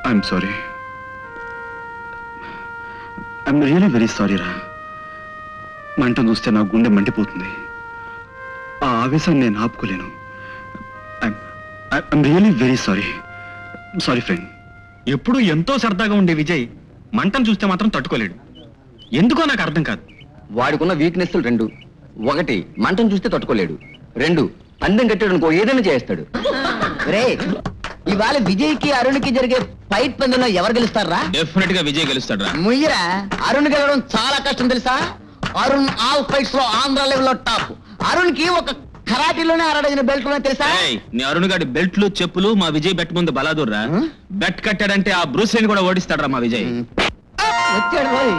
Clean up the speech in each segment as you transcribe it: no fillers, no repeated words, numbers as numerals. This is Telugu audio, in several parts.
I'm sorry. I'm really very sorry రా. మంటను చూస్తే నా గుండె మండిపోతుంది. ఆ ఆవేశాన్ని నేను ఆపుకోలేను. I'm really very sorry. Sorry friend. ఎప్పుడు ఎంతో సరదాగా ఉండే విజయ్ మంటను చూస్తే మాత్రం తట్టుకోలేడు. ఎందుకో నాకు అర్థం కాదు. వాడికున్న వీక్నెస్లు రెండు. ఒకటి, మంటను చూస్తే తట్టుకోలేడు. రెండు, పందెం కట్టాడు అనుకో ఏదైనా చేస్తాడు. రే, ఇవాళ విజయ్ కి అరుణ్ కి జరిగే ఫైట్ పందెంలో ఎవరు గెలుస్తారా? డెఫినెట్ గా విజయ్ గెలుస్తాడు రా. ముయ్యరా, అరుణ్ గెలవడం చాలా కష్టం తెలుసా? అరుణ్ ఆల్ ఫైట్స్ లో ఆంధ్ర లెవెల్ లో టాప్. అరుణ్ కి ఒక కరాటీలోనే 6 బెల్ట్ తెలుసా? నీ అరుణ్ గారి బెల్ట్లు చెప్పులు మా విజయ్ బెట్ ముందు బలాదూర్రా. బెట్ కట్టాడంటే ఆ బ్రూస్లీని కూడా ఓడిస్తాడరా మా విజయ్. వచ్చాడు పోయి.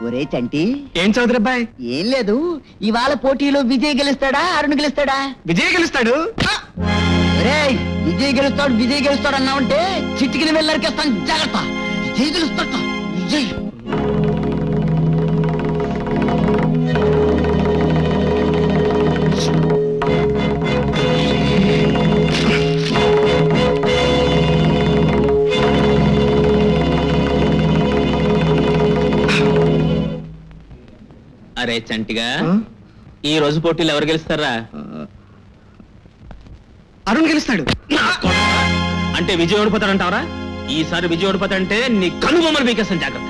ఒరే చంటి. ఏం చౌదరి అబ్బాయి? ఏం లేదు, ఇవాళ పోటీలో విజయ్ గెలుస్తాడా అరుణ్ గెలుస్తాడా? విజయ్ గెలుస్తాడు. విజయ్ గెలుస్తాడు అన్నావంటే చిటికిన వెళ్ళరికేస్తాను, జాగ్రత్త. విజయ్ గెలుస్తాడు. విజయ్ అరే చంటిగా, ఈ రోజు పోటీలు ఎవరు గెలుస్తారా? అరుణ్ గెలుస్తాడు. అంటే విజయ్ ఓడిపోతాడంటావరా? ఈసారి విజయ్ ఓడిపోతాడంటే నీ కనుబొమ్మలు పీకేస్తాను, జాగ్రత్త.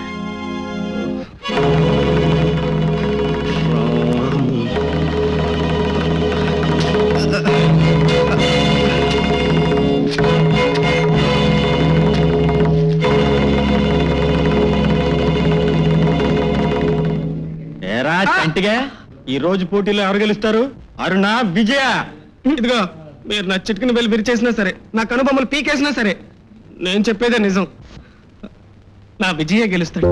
ఏరా చంటిగా, ఈ రోజు పోటీలో ఎవరు గెలుస్తారు? అరుణా విజయ? ఇదిగో, మీరు నా చిటికిన వెళ్ళి విరిచేసినా సరే, నా కనుబొమ్మలు పీకేసినా సరే, నేను చెప్పేదే నిజం. నా విజయ గెలుస్తాడు.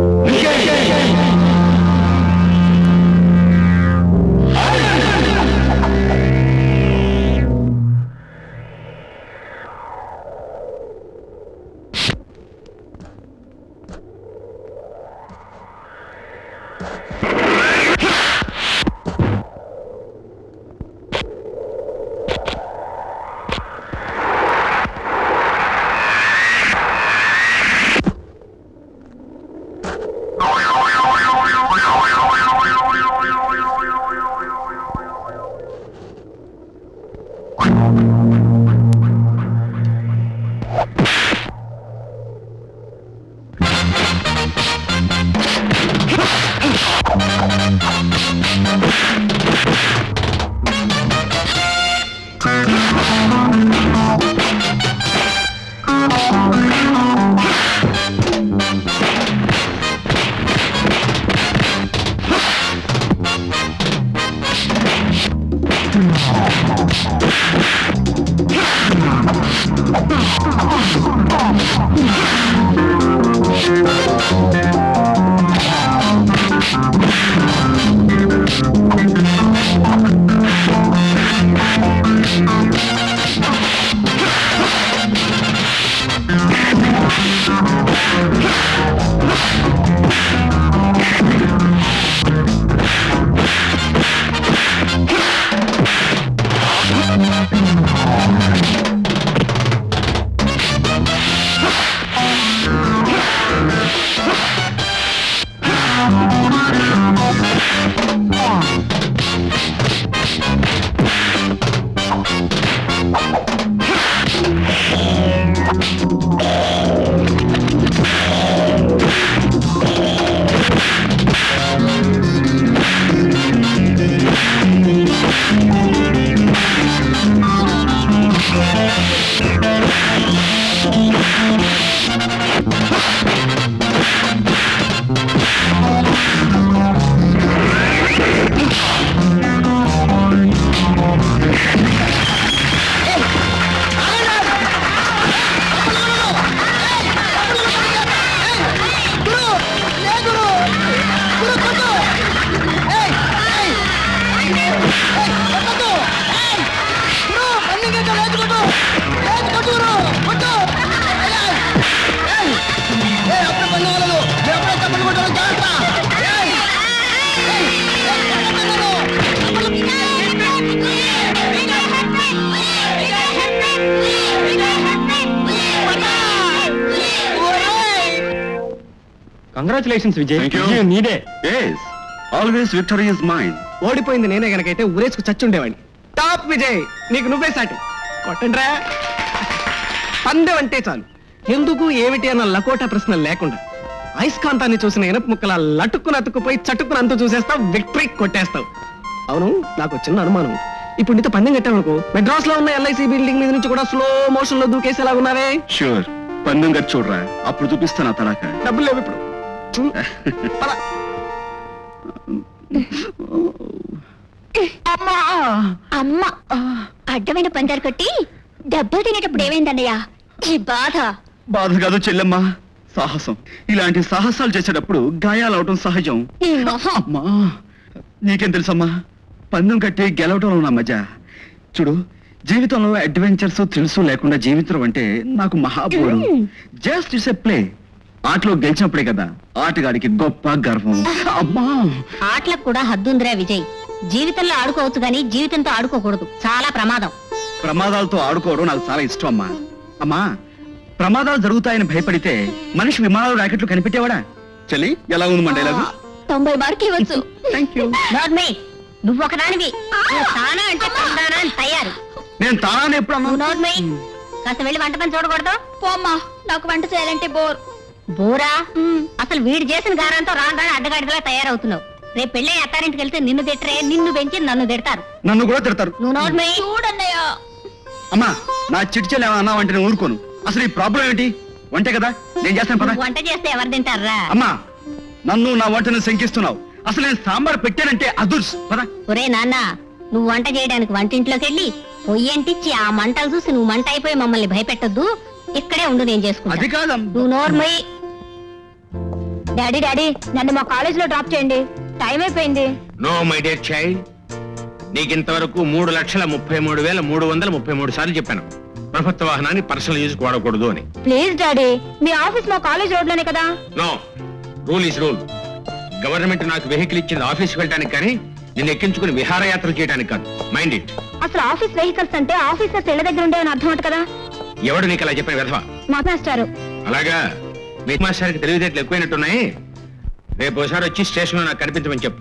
కంగ్రాచులేషన్స్ విజయ్. Thank you. విజయం నీదే. Yes, always victory is mine. ఓడిపోయింది నేనే గనకైతే ఊరేసుకు చచ్చుండేవాడిని. టాప్ విజయ్, నీకు నువ్వే సాటి. కొట్టండ్రా. పందెం అంటే చాలు, ఎందుకు ఏమిటి అన్న లకోటా ప్రశ్న లేకుండా అయస్కాంతాన్ని చూసిన ఇనప ముక్కల లటుక్కున అతుక్కుపోయి చటుక్కున అంతు చూసేస్తావు, విక్టరీ కొట్టేస్తావు. అవును, నాకు చిన్న అనుమానం. ఇప్పుడు నీతో పందెం కట్టామనుకో, మెడ్రాస్ లో ఉన్న ఎల్ఐసి బిల్డింగ్ మీద నుంచి కూడా స్లో మోషన్ లో దూకేసేలా ఉన్నావే. Sure, పందెం గట్టి చూడరా, అప్పుడు చూపిస్తాను ఆ తడాక. డబ్బులు లేవు ఇప్పుడు. పద. అమ్మ అడ్డమైన పందారు కొట్టి దెబ్బలు తినేటప్పుడు ఏమైందన్నయ్య ఈ బాధ? బాధ కాదు చెల్లెమ్మా, సాహసం. ఇలాంటి సాహసాలు చేసేటప్పుడు గాయాలు అవటం సహజం. ఈ మొహం. అమ్మా, నీకేం తెలుసమ్మా, పందెం కట్టి గెలవటంలో ఉన్న మజా. చూడు, జీవితంలో అడ్వెంచర్స్ థ్రిల్స్ లేకుండా జీవితం అంటే నాకు మహాబోరు. Just it's a play. ఆటలో గెలిచినప్పుడే కదా ఆటగాడికి గొప్ప గర్వం. అమ్మా, ఆటలకు కూడా హద్దుందిరా విజయ్. జీవితంలో ఆడుకోవచ్చు గాని జీవితంతో ఆడుకోకూడదు, చాలా ప్రమాదం. ప్రమాదాలతో ఆడుకోవడం నాకు చాలా ఇష్టం అమ్మా. అమ్మా, ప్రమాదాలు జరుగుతాయని భయపడితే మనిషి విమానాలు రాకెట్లు కనిపెట్టేవాడా? చెల్లి, ఎలా ఉంది మన డైలాగు? 90 మార్కులు ఇవ్వచ్చు. Thank you. నువ్వు ఒకదానివి. నువ్వు తానా అంటే తందానా అని తయారు. నేను తానే ఎప్పుడు నువ్వు అన్నా? నోర్మై, కాస్త వెళ్ళి వంట పని చూడకూడదు. పోమ్మా, నాకు వంట చేయాలంటే బోరా. అసలు వీడు చేసిన గారంతో రాను అడ్డగాడిదలా తయారవుతున్నావు. రేపు పెళ్ళే అత్తారింటికి వెళ్తే నిన్ను తిట్టరే, నిన్ను పెంచి నన్ను తిడతారు. నన్ను కూడా తిడతారు. నువ్వు నోర్మై చూడన్నయ్య. అమ్మా, నా చిట్చెలు ఏమన్నా అన్నావంటే నేను ఊరుకోను. అసలు ఈ ప్రాబ్లం ఏంటి? వంటే కదా, నేను చేస్తాను పద. వంట చేస్తే ఎవరు తింటారా? అమ్మా, నన్ను నా వంటను శంకిస్తున్నావు. అసలు నేను సాంబార్ పెట్టానంటే అదుర్స్ పద. ఒరే నాన్న, నువ్వు వంట చేయడానికి వంటింట్లోకి వెళ్ళి పొయ్యంటిచ్చి ఆ మంటలు చూసి నువ్వు మంట అయిపోయి మమ్మల్ని భయపెట్టొద్దు. ఇక్కడే ఉండు, నేను చేసుకుంటా. అది కాదమ్మా. నువ్వు నోర్మై. డాడీ నన్ను మా కాలేజ్ లో డ్రాప్ చేయండి, టైం అయిపోయింది. నో మై డియర్ చైల్డ్, నీకింతవరకు 3,33,333 సార్లు చెప్పాను ప్రభుత్వ వాహనాన్ని పర్సనల్ యూజ్ వాడకూడదు అని. ప్లీజ్ డాడీ, మీ ఆఫీస్ మా కాలేజ్ రోడ్ లోనే కదా. No, rule is rule. Government నాకు వెహికల్ ఇచ్చింది ఆఫీస్కి వెళ్ళడానికి కానీ నిన్ను ఎక్కించుకుని విహారయాత్రలు చేయడానికి కాదు. Mind it. అసలు ఆఫీస్ వెహికల్స్ అంటే ఆఫీసర్స్ ఇళ్ల దగ్గర ఉండేవని అర్థం అవుతుంది కదా. ఎవడు నీకు అలా చెప్పిన విధవా? మా మాస్టారు. అలాగా, మీ మాస్టర్కి తెలివితేటలు ఎక్కువైనట్టున్నాయి. రేపు ఒకసారి వచ్చి స్టేషన్లో నాకు కనిపించమని చెప్పు.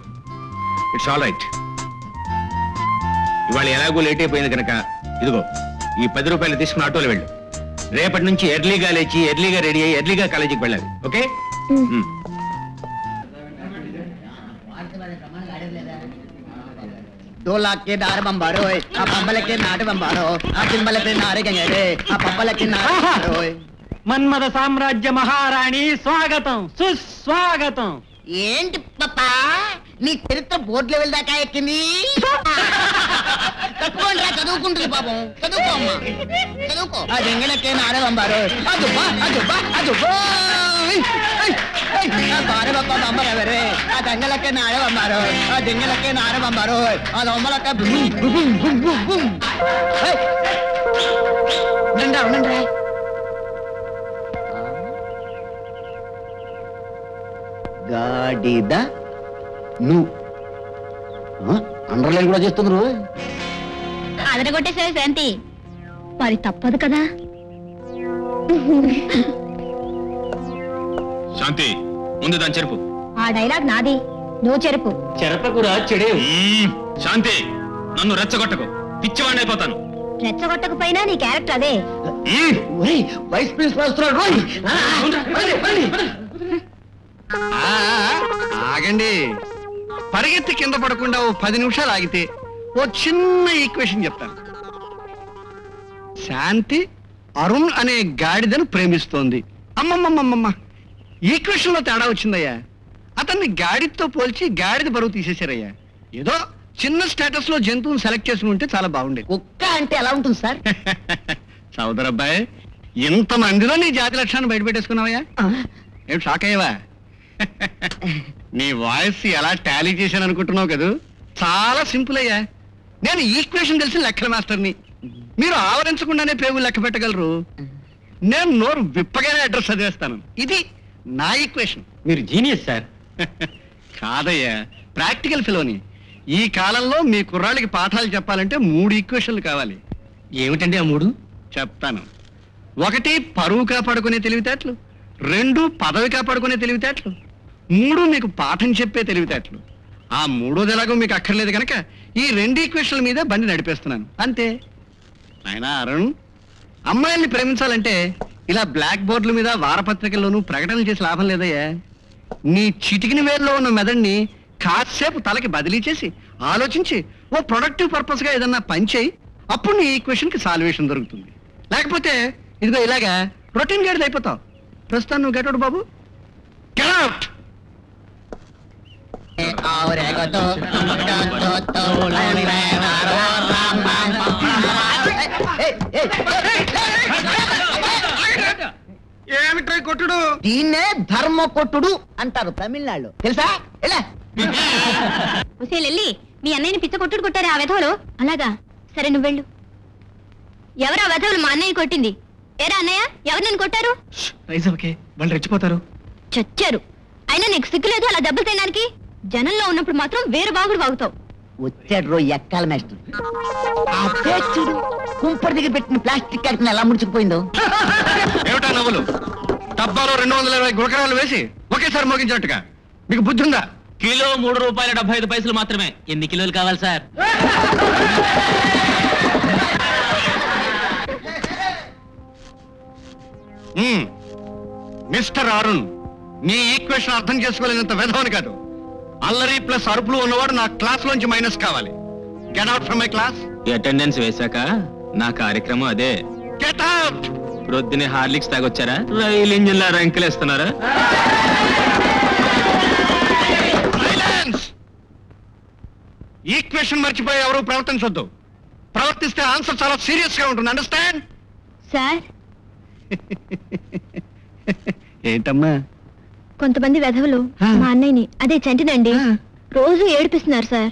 It's all right. ఇవాళ ఎలాగో లేట్ అయిపోయింది కనుక ఇదిగో ఈ 10 రూపాయలు తీసుకుని ఆటోలో వెళ్ళు. రేపటి నుంచి ఎర్లీగా లేచి ఎర్లీగా రెడీ అయ్యి ఎర్లీగా కాలేజీకి వెళ్ళాలి. ఓకే? दो लाख के नारे बंबारो आ पंबल के नारे बंबारो आ तिम्बल के नारे गंगरे आ पंबल के नारे बंबारो మన్మథ సామ్రాజ్య మహారాణి స్వాగతం, సుస్వాగతం. ఏంటి పాపా నీ చరిత్ర బోర్డు లెవెల్ దాకా ఎక్కింది? తక్కువ చదువుకుంటుంది పాపం, చదువుకో అమ్మా, చదువుకో. ఆ దెంగలకే నారే పంపారు, బారే బాబా పంపరెవరే, ఆ దెంగలకే నారే పంపారు, ఆ దెంగలకే నారే పంపారు, ఆ దొమ్మలక్క ఉండండి. గాడిద నువ్వు అండర్లైన్ కూడా చేస్తున్నారు. అదరగొట్టేసే శాంతి, మరి తప్పదు కదా. శాంతి, ముందు దాని చెరుపు. ఆ డైలాగ్ నాది, నువ్వు చెరుపు. చెరపకురా చెడే. శాంతి, నన్ను రెచ్చగొట్టకు, పిచ్చివాడిని అయిపోతాను. రెచ్చగొట్టకపోయినా నీ క్యారెక్టర్ అదే. వైస్ ప్రిన్సిపల్ వస్తున్నాడు. ఆగండి, పరిగెత్తి కింద పడకుండా ఓ 10 నిమిషాలు ఆగితే ఓ చిన్న ఈక్వేషన్ చెప్తాను. శాంతి అరుణ్ అనే గాడిదను ప్రేమిస్తోంది. అమ్మమ్మమ్మమ్మ, ఈక్వేషన్ లో తేడా వచ్చిందయ్యా. అతన్ని గాడిదతో పోల్చి గాడిద బరువు తీసేశారయ్యా. ఏదో చిన్న స్టేటస్ లో జంతువుని సెలెక్ట్ చేసుకుని ఉంటే చాలా బాగుండేది. కుక్క అంటే ఎలా ఉంటుంది సార్? సోదరు అబ్బాయి, ఇంతమందిలో నీ జాతి లక్షణాన్ని బయటపెట్టేసుకున్నావయ్యా. ఏం షాక్ అయ్యవా? నీ వాయిస్ ఎలా టాలీ చేశాను అనుకుంటున్నావు కదూ? చాలా సింపుల్ అయ్యా. నేను ఈక్వేషన్ తెలిసిన లెక్కల మాస్టర్ని. మీరు ఆవరించకుండానే పేగులు లెక్క పెట్టగలరు. నేను నోరు విప్పగానే అడ్రస్ చదివేస్తాను. ఇది నా ఈక్వేషన్. మీరు జీనియస్ సార్. కాదయ్యా, ప్రాక్టికల్ ఫిలోని. ఈ కాలంలో మీ కుర్రాళ్ళకి పాఠాలు చెప్పాలంటే 3 ఈక్వేషన్లు కావాలి. ఏమిటండి ఆ 3? చెప్తాను. 1 పరువు కాపాడుకునే తెలివితేటలు, 2 పదవి కాపాడుకునే తెలివితేటలు, మూడు మీకు పాఠం చెప్పే తెలివితేటలు. ఆ మూడోది ఎలాగో మీకు అక్కర్లేదు కనుక ఈ 2 ఈక్వేషన్ల మీద బండి నడిపేస్తున్నాను అంతే. నాయనా అరుణ్, అమ్మాయిల్ని ప్రేమించాలంటే ఇలా బ్లాక్ బోర్డుల మీద వారపత్రికల్లోనూ ప్రకటనలు చేసి లాభం లేదయ్యా. నీ చిటికిన వేరులో ఉన్న మెదడుని కాసేపు తలకి బదిలీ చేసి ఆలోచించి ఓ ప్రొడక్టివ్ పర్పస్ గా ఏదన్నా పని చేయి. అప్పుడు నీ ఈక్వేషన్ కి సాల్వేషన్ దొరుకుతుంది. లేకపోతే ఇదిగో ఇలాగా రొటీన్ గైడ్ అయిపోతావు. ప్రస్తుతం నువ్వు గెట్ అవుట్ బాబు, గెట్ అవుట్. ఏమిట్రా కొట్టుడు? దీన్నే ధర్మ కొట్టుడు అంటారు తమిళనాడులో, తెలుసా? ఎలా వెళ్ళి మీ అన్నయ్యని పిచ్చ కొట్టుడు కొట్టారు ఆ వెధవులు. అలాగా, సరే నువ్వు వెళ్ళు. ఎవరు ఆ వెధవులు మా అన్నయ్య కొట్టింది? ఏరా అన్నయ్య, ఎవరు నన్ను కొట్టారు? రైజవకే, వాళ్ళు రెచ్చిపోతారు. చచ్చారు. అయినా నీకు సిగ్గులేదు అలా దెబ్బలు తినడానికి? జనంలో ఉన్నప్పుడు మాత్రం వేరు బాగుడు బాగుతావు. వచ్చాడు రో ఎక్కాల మేస్టర్. చూడు కుంపటి దగ్గర పెట్టిన ప్లాస్టిక్ క్యారెక్టర్ ఎలా ముడుచుకుపోయిందో. ఏమిటా నవ్వులు? డబ్బాలో 220 గులకరాలు వేసి ఒకేసారి మోగించినట్టుగా మీకు బుద్ధి ఉందా? కిలో ₹3.75 మాత్రమే. ఎన్ని కిలోలు కావాలి సార్? మిస్టర్ అరుణ్, నీ ఈక్వేషన్ అర్థం చేసుకోలేనంత వెధవని కాదు. అల్లరి ప్లస్ అరుపులు ఉన్నవాడు నా క్లాస్ లోంచి మైనస్ కావాలి. Get out from my class. Attendance వేశాక నా కార్యక్రమం అదే. Get out. ప్రొద్దునే హార్లిక్స్ తాగొచ్చారా? రైలు ఇంజిన్ లా రంకెలేస్తున్నారా? ఈక్వేషన్ మర్చిపోయి ఎవరు ప్రవర్తించొద్దు. ప్రవర్తిస్తే ఆన్సర్ చాలా సీరియస్ గా ఉంటుంది. అండర్స్టాండ్? సార్, ఏంటమ్మా? కొంతమంది వెధవులు మా అన్నయ్యని, అదే చంటినండి, రోజు ఏడిపిస్తున్నారు సార్.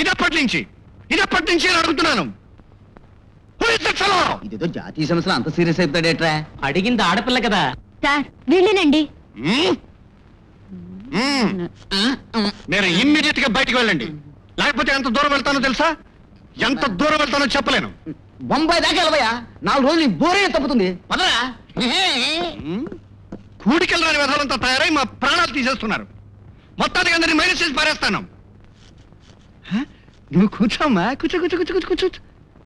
ఇదప్పటి నుంచి అడుగుతున్నాను. ఇదేదో జాతీయ సమస్యలు అంత సీరియస్ అయిపోతాడేట్రా? అడిగింది ఆడపిల్ల కదా. సార్ వీళ్ళేనండి. మీరు ఇమ్మీడియట్ గా బయటకు వెళ్ళండి. లేకపోతే ఎంత దూరం వెళ్తానో తెలుసా? ఎంత దూరం వెళ్తానో చెప్పలేను. బొంబాయి దాకా వెళ్ళవయ్యా, 4 రోజులు నీ బోరే తప్పుతుంది. పదరా. కూడికెళ్ళని విధాలంతా తయారై మా ప్రాణాలు తీసేస్తున్నారు. మొత్తానికి అందరినీ మైనస్ చేసి పారేస్తాను. నువ్వు కూర్చోమ్మా, కూర్చో కూర్చో కూర్చో కూర్చో కూర్చో.